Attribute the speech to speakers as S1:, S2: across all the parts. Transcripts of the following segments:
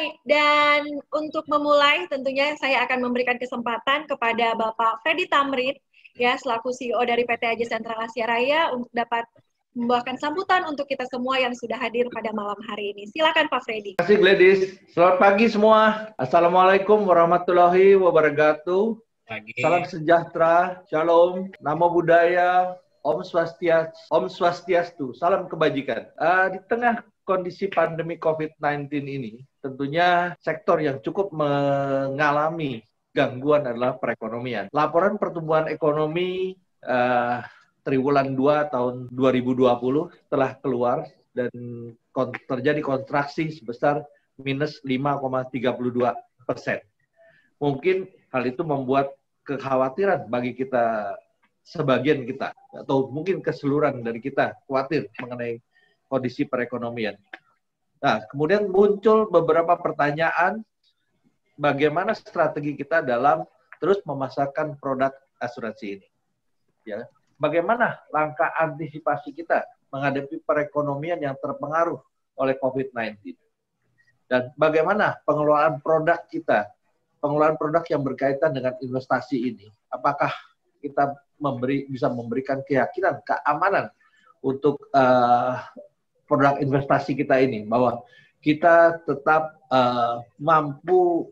S1: Baik, dan untuk memulai tentunya saya akan memberikan kesempatan kepada Bapak Freddy Tamrin, ya selaku CEO dari PT AJ Sentral Asia Raya untuk dapat membawakan sambutan untuk kita semua yang sudah hadir pada malam hari ini. Silakan Pak Freddy.
S2: Terima kasih Gladys. Selamat pagi semua. Assalamualaikum warahmatullahi wabarakatuh.
S3: Pagi.
S2: Salam sejahtera, shalom, namo buddhaya, Om Swastiastu, salam kebajikan. Di tengah kondisi pandemi COVID-19 ini, tentunya sektor yang cukup mengalami gangguan adalah perekonomian. Laporan pertumbuhan ekonomi triwulan 2 tahun 2020 telah keluar dan terjadi kontraksi sebesar minus 5,32%. Mungkin hal itu membuat kekhawatiran bagi kita, sebagian kita, atau mungkin keseluruhan dari kita khawatir mengenai kondisi perekonomian. Nah, kemudian muncul beberapa pertanyaan bagaimana strategi kita dalam terus memasarkan produk asuransi ini. Ya, bagaimana langkah antisipasi kita menghadapi perekonomian yang terpengaruh oleh COVID-19. Dan bagaimana pengelolaan produk kita, pengelolaan produk yang berkaitan dengan investasi ini. Apakah kita bisa memberikan keyakinan, keamanan untuk produk investasi kita ini, bahwa kita tetap mampu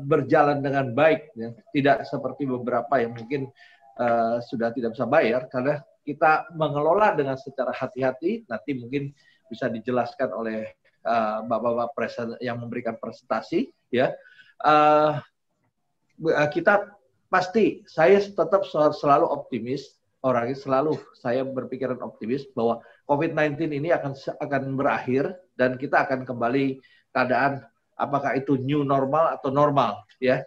S2: berjalan dengan baik, ya. Tidak seperti beberapa yang mungkin sudah tidak bisa bayar, karena kita mengelola dengan secara hati-hati. Nanti mungkin bisa dijelaskan oleh bapak-bapak yang memberikan presentasi, ya. Kita pasti, saya tetap selalu optimis, orangnya selalu saya berpikiran optimis bahwa COVID-19 ini akan berakhir dan kita akan kembali keadaan apakah itu new normal atau normal, ya.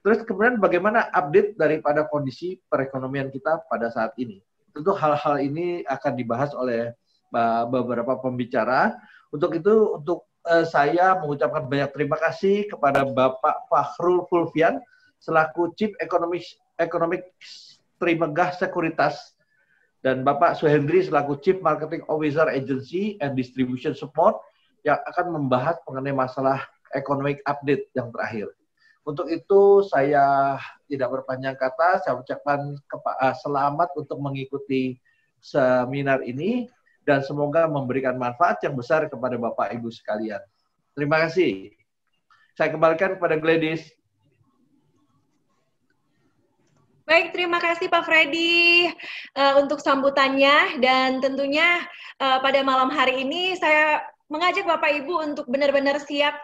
S2: Terus kemudian bagaimana update daripada kondisi perekonomian kita pada saat ini. Tentu hal-hal ini akan dibahas oleh beberapa pembicara. Untuk itu, saya mengucapkan banyak terima kasih kepada Bapak Fakhrul Fulvian selaku Chief Economic Trimegah Sekuritas, dan Bapak Suhendri selaku Chief Marketing Officer Agency and Distribution Support yang akan membahas mengenai masalah economic update yang terakhir. Untuk itu saya tidak berpanjang kata, saya ucapkan selamat untuk mengikuti seminar ini dan semoga memberikan manfaat yang besar kepada Bapak Ibu sekalian. Terima kasih. Saya kembalikan kepada Gladys.
S1: Baik, terima kasih Pak Freddy untuk sambutannya, dan tentunya pada malam hari ini saya mengajak Bapak Ibu untuk benar-benar siap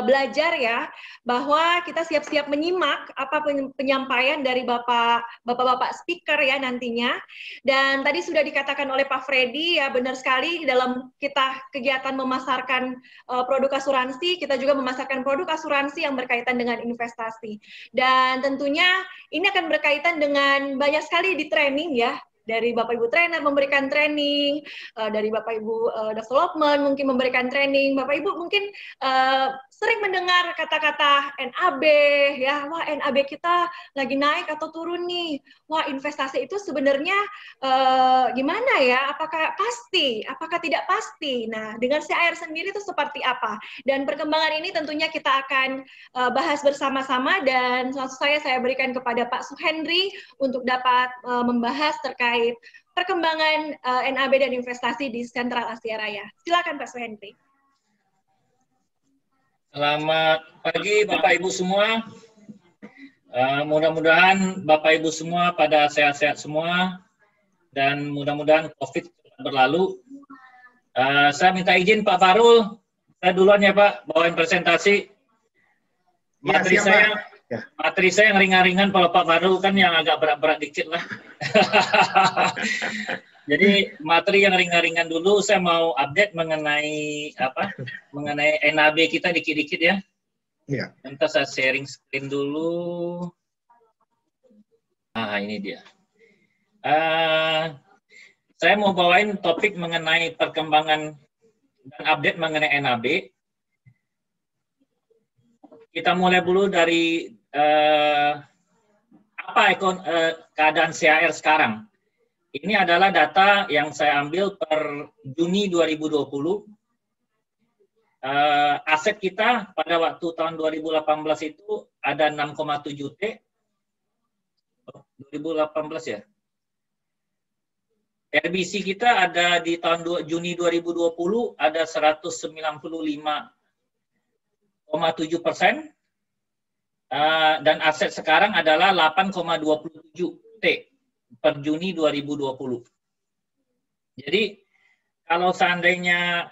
S1: belajar, ya, bahwa kita siap-siap menyimak apa penyampaian dari bapak-bapak speaker, ya, nantinya. Dan tadi sudah dikatakan oleh Pak Freddy, ya, benar sekali, dalam kita kegiatan memasarkan produk asuransi, kita juga memasarkan produk asuransi yang berkaitan dengan investasi. Dan tentunya ini akan berkaitan dengan banyak sekali di training, ya. Dari Bapak Ibu trainer memberikan training, dari Bapak Ibu development mungkin memberikan training, Bapak Ibu mungkin sering mendengar kata-kata NAB, ya, wah NAB kita lagi naik atau turun nih, wah investasi itu sebenarnya gimana ya, apakah pasti, apakah tidak pasti. Nah, dengan CAR sendiri itu seperti apa, dan perkembangan ini tentunya kita akan bahas bersama-sama, dan langsung saya berikan kepada Pak Suhendri untuk dapat membahas terkait perkembangan NAB dan investasi di Sentral Asia Raya. Silakan Pak Suhendri.
S3: Selamat pagi Bapak Ibu semua. Mudah-mudahan Bapak Ibu semua pada sehat-sehat semua dan mudah-mudahan COVID berlalu. Saya minta izin Pak Farul, saya duluan ya Pak, bawain presentasi. Materi saya yang ringan-ringan, kalau Pak Farul kan yang agak berat-berat dikit lah. Jadi materi yang ringan-ringan dulu, saya mau update mengenai mengenai NAB kita dikit-dikit ya. Iya. Nanti saya sharing screen dulu. Nah, ini dia. Saya mau bawain topik mengenai perkembangan dan update mengenai NAB. Kita mulai dulu dari keadaan CAR sekarang. Ini adalah data yang saya ambil per Juni 2020. aset kita pada waktu tahun 2018 itu ada 6,7 T. 2018 ya. RBC kita ada di tahun Juni 2020 ada 195,7%. Dan aset sekarang adalah 8,27 T per Juni 2020. Jadi kalau seandainya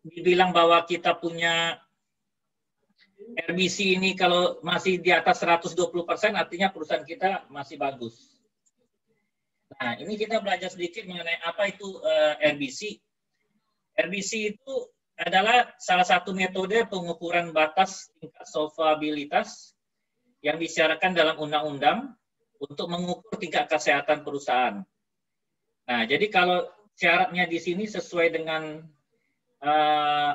S3: dibilang bahwa kita punya RBC ini kalau masih di atas 120%, artinya perusahaan kita masih bagus. Nah, ini kita belajar sedikit mengenai apa itu RBC. RBC itu adalah salah satu metode pengukuran batas tingkat solvabilitas yang disyaratkan dalam undang-undang untuk mengukur tingkat kesehatan perusahaan. Nah, jadi kalau syaratnya di sini sesuai dengan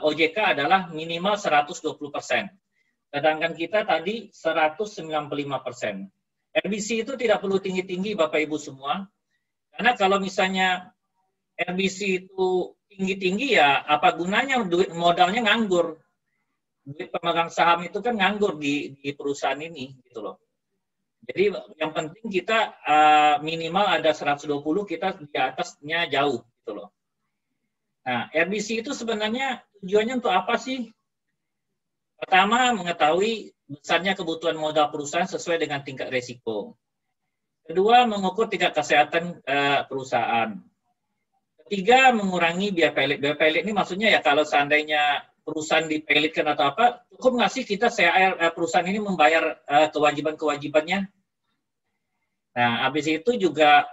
S3: OJK adalah minimal 120%. Sedangkan kita tadi 195%. RBC itu tidak perlu tinggi-tinggi Bapak Ibu semua. Karena kalau misalnya RBC itu tinggi-tinggi ya apa gunanya duit modalnya nganggur. Duit pemegang saham itu kan nganggur di perusahaan ini gitu loh. Jadi yang penting kita minimal ada 120, kita di atasnya jauh gitu loh. Nah, RBC itu sebenarnya tujuannya untuk apa sih? Pertama, mengetahui besarnya kebutuhan modal perusahaan sesuai dengan tingkat risiko. Kedua, mengukur tingkat kesehatan perusahaan. Ketiga, mengurangi biaya pelit. Biaya pelit ini maksudnya ya kalau seandainya perusahaan dipelitkan atau apa, cukup nggak sih kita perusahaan ini membayar kewajiban-kewajibannya? Nah, habis itu juga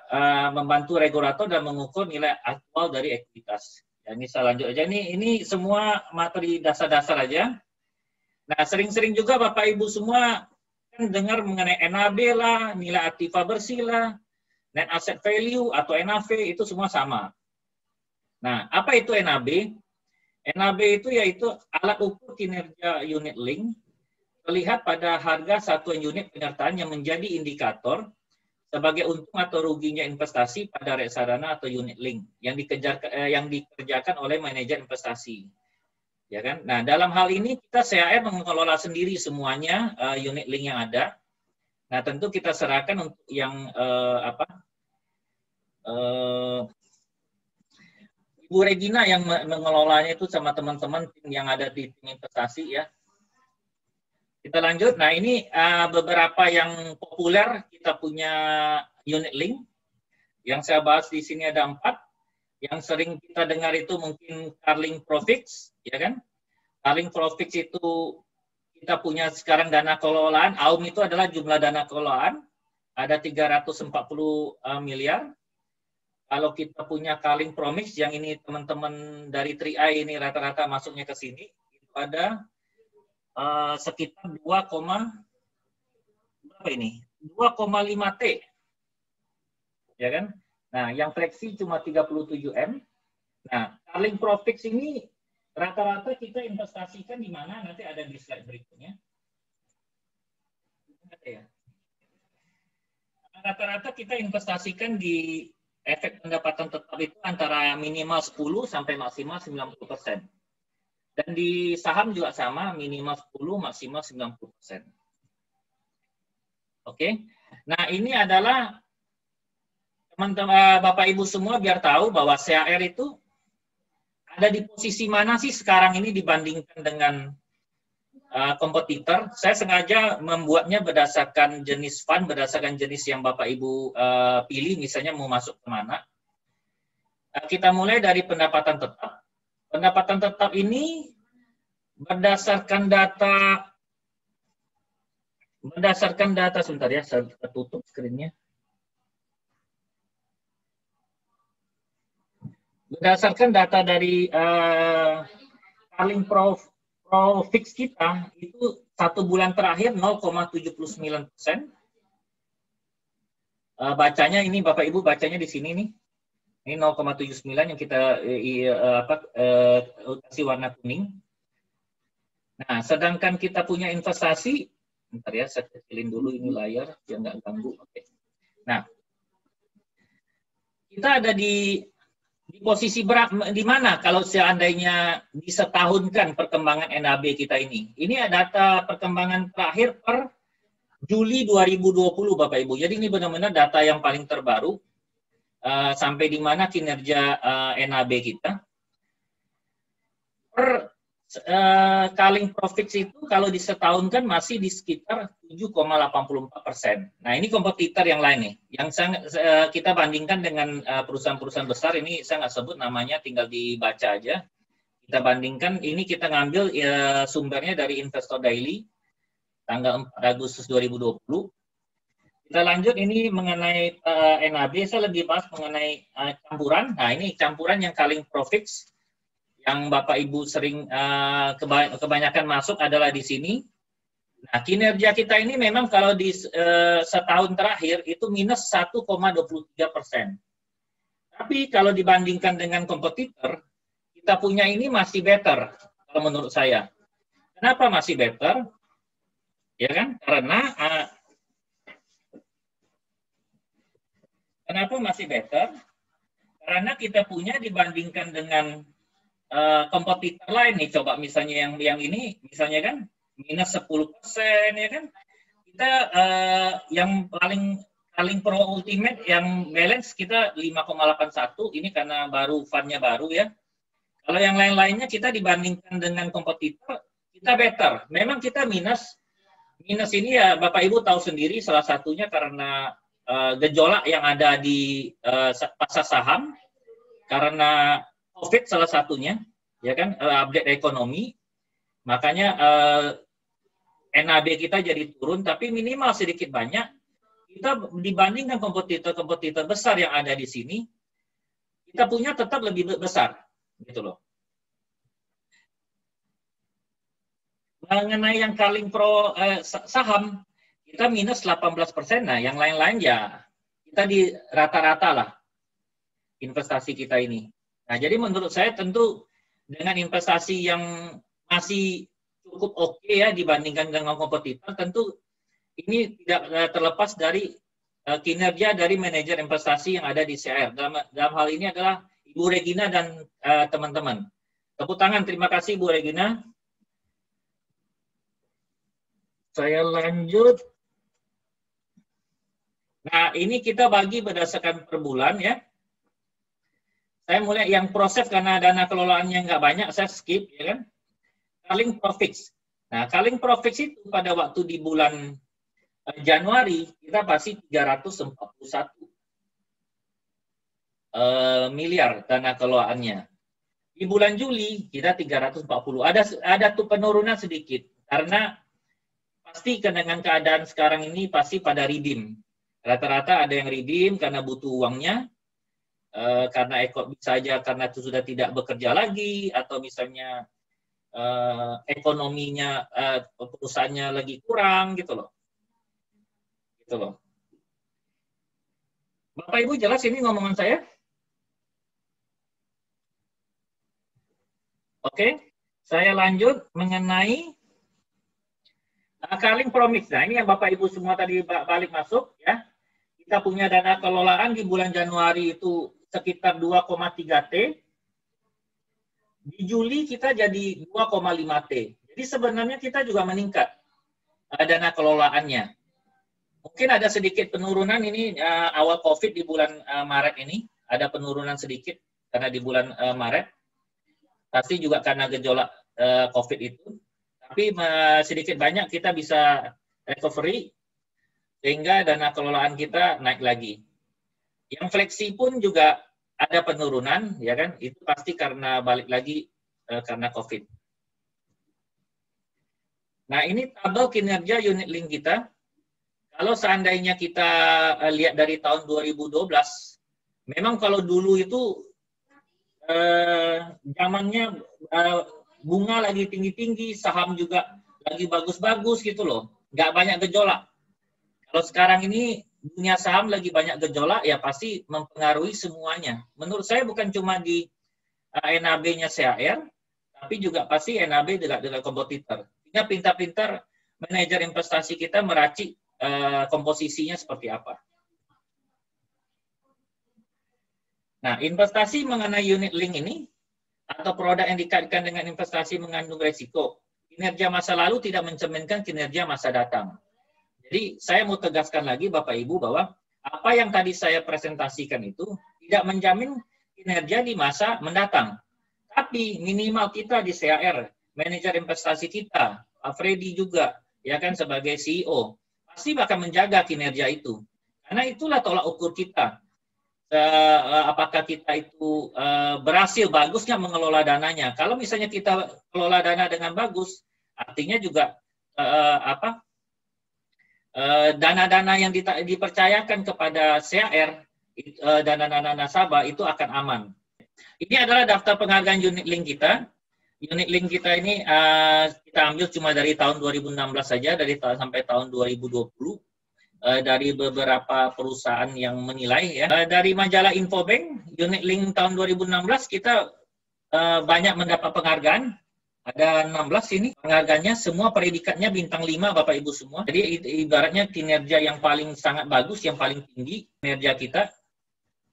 S3: membantu regulator dan mengukur nilai aktual dari ekuitas. Ya, ini selanjutnya aja. Ini semua materi dasar-dasar aja. Nah, sering-sering juga Bapak Ibu semua kan dengar mengenai NAB lah, nilai aktiva bersih lah, net asset value atau NAV itu semua sama. Nah, apa itu NAB? NAB itu yaitu alat ukur kinerja unit link terlihat pada harga satuan unit penyertaan yang menjadi indikator sebagai untung atau ruginya investasi pada reksadana atau unit link yang dikerjakan oleh manajer investasi. Ya kan? Nah, dalam hal ini kita CAR mengelola sendiri semuanya unit link yang ada. Nah, tentu kita serahkan untuk yang Ibu Regina yang mengelolanya itu sama teman-teman yang ada di tim investasi ya. Kita lanjut. Nah, ini beberapa yang populer kita punya unit link. Yang saya bahas di sini ada 4. Yang sering kita dengar itu mungkin Carling Profix, ya kan? Carling Profix itu kita punya sekarang dana kelolaan. AUM itu adalah jumlah dana kelolaan. Ada 340 miliar. Kalau kita punya Carling Promix, yang ini teman-teman dari 3i ini rata-rata masuknya ke sini, itu ada sekitar 2,5 T. Ya kan? Nah, yang fleksi cuma 37 M. Nah, Carling Profix ini rata-rata kita investasikan di mana? Nanti ada di slide berikutnya. Rata-rata kita investasikan di efek pendapatan tetap itu antara minimal 10 sampai maksimal 90%. Dan di saham juga sama, minimal 10, maksimal 90%. Oke. Nah, ini adalah teman-teman Bapak Ibu semua biar tahu bahwa CAR itu ada di posisi mana sih sekarang ini dibandingkan dengan kompetitor. Saya sengaja membuatnya berdasarkan jenis fund, berdasarkan jenis yang Bapak Ibu pilih, misalnya mau masuk ke mana. Kita mulai dari pendapatan tetap. Pendapatan tetap ini berdasarkan data sebentar ya, saya tutup screen-nya. Berdasarkan data dari Carling Profix kita itu 1 bulan terakhir 0,79%. Bacanya ini Bapak Ibu bacanya di sini nih. Ini 0,79 yang kita kasih warna kuning. Nah, sedangkan kita punya investasi, bentar ya, saya kecilin dulu ini layar biar nggak ganggu. Oke. Nah, kita ada di di posisi di mana kalau seandainya disetahunkan perkembangan NAB kita ini. Ini data perkembangan terakhir per Juli 2020 Bapak Ibu. Jadi ini benar-benar data yang paling terbaru sampai di mana kinerja NAB kita. Per culling profits itu kalau disetahunkan masih di sekitar 7,84%. Nah ini kompetitor yang lain nih, yang kita bandingkan dengan perusahaan-perusahaan besar ini saya nggak sebut namanya, tinggal dibaca aja. Kita bandingkan, ini kita ngambil sumbernya dari Investor Daily tanggal 4 Agustus 2020. Kita lanjut ini mengenai NAB, saya lebih bahas mengenai campuran. Nah ini campuran yang culling profits yang Bapak Ibu sering kebanyakan masuk adalah di sini. Nah, kinerja kita ini memang kalau di setahun terakhir itu minus 1,23%. Tapi kalau dibandingkan dengan kompetitor, kita punya ini masih better kalau menurut saya. Kenapa masih better? Ya kan? Kenapa masih better? Karena kita punya dibandingkan dengan kompetitor lain nih, coba misalnya yang ini misalnya kan minus 10% ya kan, kita yang paling pro ultimate yang balance kita 5,81, ini karena fundnya baru ya. Kalau yang lain-lainnya kita dibandingkan dengan kompetitor kita better. Memang kita minus ini ya Bapak Ibu tahu sendiri, salah satunya karena gejolak yang ada di pasar saham karena COVID salah satunya, ya kan, update ekonomi, makanya NAB kita jadi turun, tapi minimal sedikit banyak kita dibandingkan kompetitor besar yang ada di sini, kita punya tetap lebih besar, gitu loh. Mengenai yang culling pro saham, kita minus 18%, nah yang lain-lain ya kita di rata-rata lah investasi kita ini. Nah, jadi menurut saya tentu dengan investasi yang masih cukup oke ya dibandingkan dengan kompetitor, tentu ini tidak terlepas dari kinerja dari manajer investasi yang ada di CAR. Dalam hal ini adalah Ibu Regina dan teman-teman. Tepuk tangan, terima kasih Bu Regina. Saya lanjut. Nah, ini kita bagi berdasarkan per bulan ya. Saya mulai yang proses karena dana kelolaannya nggak banyak, saya skip, ya kan. Culling profits. Nah, culling profits itu pada waktu di bulan Januari, kita pasti 341 miliar dana kelolaannya. Di bulan Juli, kita 340. Ada tuh penurunan sedikit, karena pasti dengan keadaan sekarang ini pasti pada redeem. Rata-rata ada yang redeem karena butuh uangnya, karena bisa aja karena itu sudah tidak bekerja lagi, atau misalnya ekonominya perusahaannya lagi kurang gitu loh. Gitu loh. Bapak Ibu jelas ini ngomongan saya? Oke, saya lanjut mengenai culling profits. Nah, ini yang Bapak Ibu semua tadi balik masuk ya. Kita punya dana kelolaan di bulan Januari itu sekitar 2,3 T. Di Juli kita jadi 2,5 T. Jadi sebenarnya kita juga meningkat dana kelolaannya. Mungkin ada sedikit penurunan ini awal COVID di bulan Maret ini. Ada penurunan sedikit karena di bulan Maret. Pasti juga karena gejolak COVID itu. Tapi sedikit banyak kita bisa recovery sehingga dana kelolaan kita naik lagi. Yang fleksi pun juga ada penurunan, ya kan? Itu pasti karena balik lagi karena COVID. Nah, ini tabel kinerja unit link kita. Kalau seandainya kita lihat dari tahun 2012, memang kalau dulu itu zamannya bunga lagi tinggi-tinggi, saham juga lagi bagus-bagus gitu loh. Nggak banyak gejolak. Kalau sekarang ini dunia saham lagi banyak gejolak, ya pasti mempengaruhi semuanya. Menurut saya bukan cuma di NAB-nya CAR, tapi juga pasti NAB dengan kompetitor. Sehingga pintar-pintar manajer investasi kita meracik komposisinya seperti apa. Nah, investasi mengenai unit link ini atau produk yang dikaitkan dengan investasi mengandung resiko. Kinerja masa lalu tidak mencerminkan kinerja masa datang. Jadi saya mau tegaskan lagi Bapak Ibu bahwa apa yang tadi saya presentasikan itu tidak menjamin kinerja di masa mendatang. Tapi minimal kita di CAR, manajer investasi kita, Pak Freddy juga, ya kan sebagai CEO, pasti bakal menjaga kinerja itu. Karena itulah tolak ukur kita. Apakah kita itu berhasil bagusnya mengelola dananya. Kalau misalnya kita kelola dana dengan bagus, artinya juga dana-dana yang dipercayakan kepada CAR, dana-dana nasabah itu akan aman. Ini adalah daftar penghargaan unit link kita. Unit link kita ini kita ambil cuma dari tahun 2016 saja, sampai tahun 2020. Dari beberapa perusahaan yang menilai ya. Dari majalah Infobank, unit link tahun 2016 kita banyak mendapat penghargaan. Ada 16 ini penghargaannya, semua predikatnya bintang 5 Bapak Ibu semua. Jadi ibaratnya kinerja yang paling sangat bagus, yang paling tinggi kinerja kita.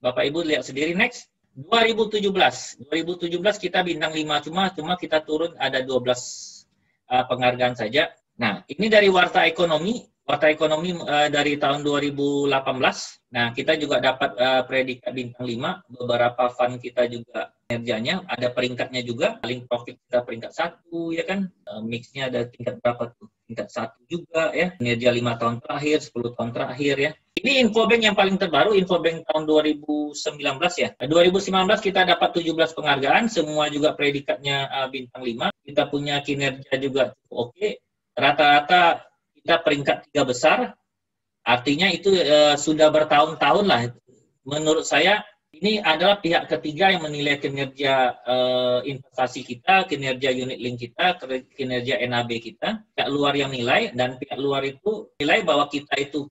S3: Bapak Ibu lihat sendiri next. 2017 kita bintang 5, cuma kita turun ada 12 penghargaan saja. Nah, ini dari Warta Ekonomi dari tahun 2018. Nah, kita juga dapat predikat bintang 5. Beberapa fund kita juga kinerjanya, ada peringkatnya juga. Paling profit kita peringkat 1, ya kan. Mixnya ada tingkat berapa tuh? Tingkat 1 juga, ya. Kinerja 5 tahun terakhir, 10 tahun terakhir, ya. Ini Infobank yang paling terbaru, Infobank tahun 2019, ya. 2019 kita dapat 17 penghargaan, semua juga predikatnya bintang 5. Kita punya kinerja juga cukup oke. Rata-rata kita peringkat 3 besar, artinya itu sudah bertahun-tahun lah. Menurut saya, ini adalah pihak ketiga yang menilai kinerja investasi kita, kinerja unit link kita, kinerja NAB kita. Pihak luar yang nilai, dan pihak luar itu nilai bahwa kita itu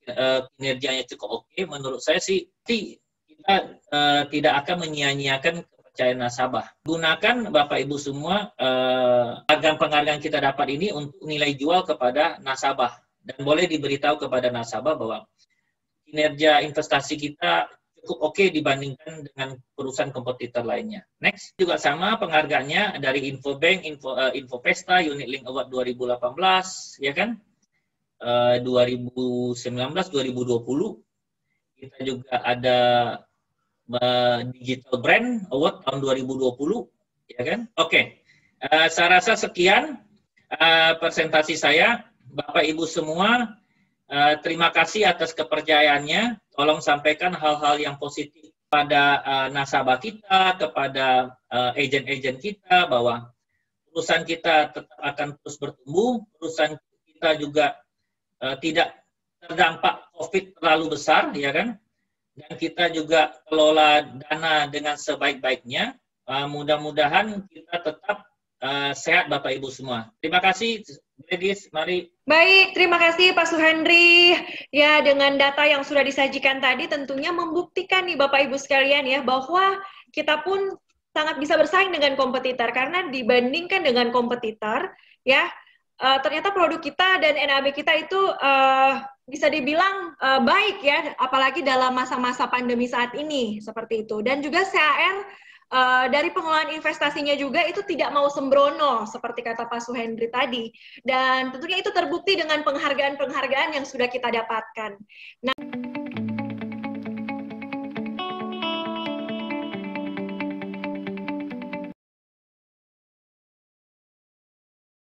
S3: kinerjanya cukup oke. Menurut saya sih, kita tidak akan menyia-nyiakan kepercayaan nasabah. Gunakan Bapak Ibu semua penghargaan kita dapat ini untuk nilai jual kepada nasabah. Dan boleh diberitahu kepada nasabah bahwa kinerja investasi kita cukup oke dibandingkan dengan perusahaan kompetitor lainnya. Next, juga sama penghargaannya dari Infobank, Infopesta, Unit Link Award 2018, ya kan? 2019, 2020. Kita juga ada Digital Brand Award tahun 2020, ya kan? Oke. Saya rasa sekian presentasi saya. Bapak Ibu semua, terima kasih atas kepercayaannya. Tolong sampaikan hal-hal yang positif pada nasabah kita, kepada agen-agen kita, bahwa perusahaan kita tetap akan terus bertumbuh, perusahaan kita juga tidak terdampak COVID terlalu besar, ya kan? Dan kita juga kelola dana dengan sebaik-baiknya. Mudah-mudahan kita tetap sehat Bapak Ibu semua. Terima kasih. Ladies, mari.
S1: Baik, terima kasih Pak Suhendri. Ya, dengan data yang sudah disajikan tadi tentunya membuktikan nih Bapak Ibu sekalian ya, bahwa kita pun sangat bisa bersaing dengan kompetitor, karena dibandingkan dengan kompetitor, ya, ternyata produk kita dan NAB kita itu bisa dibilang baik ya, apalagi dalam masa-masa pandemi saat ini, seperti itu. Dan juga CAR dari pengelolaan investasinya juga itu tidak mau sembrono seperti kata Pak Suhendri tadi, dan tentunya itu terbukti dengan penghargaan-penghargaan yang sudah kita dapatkan. Nah,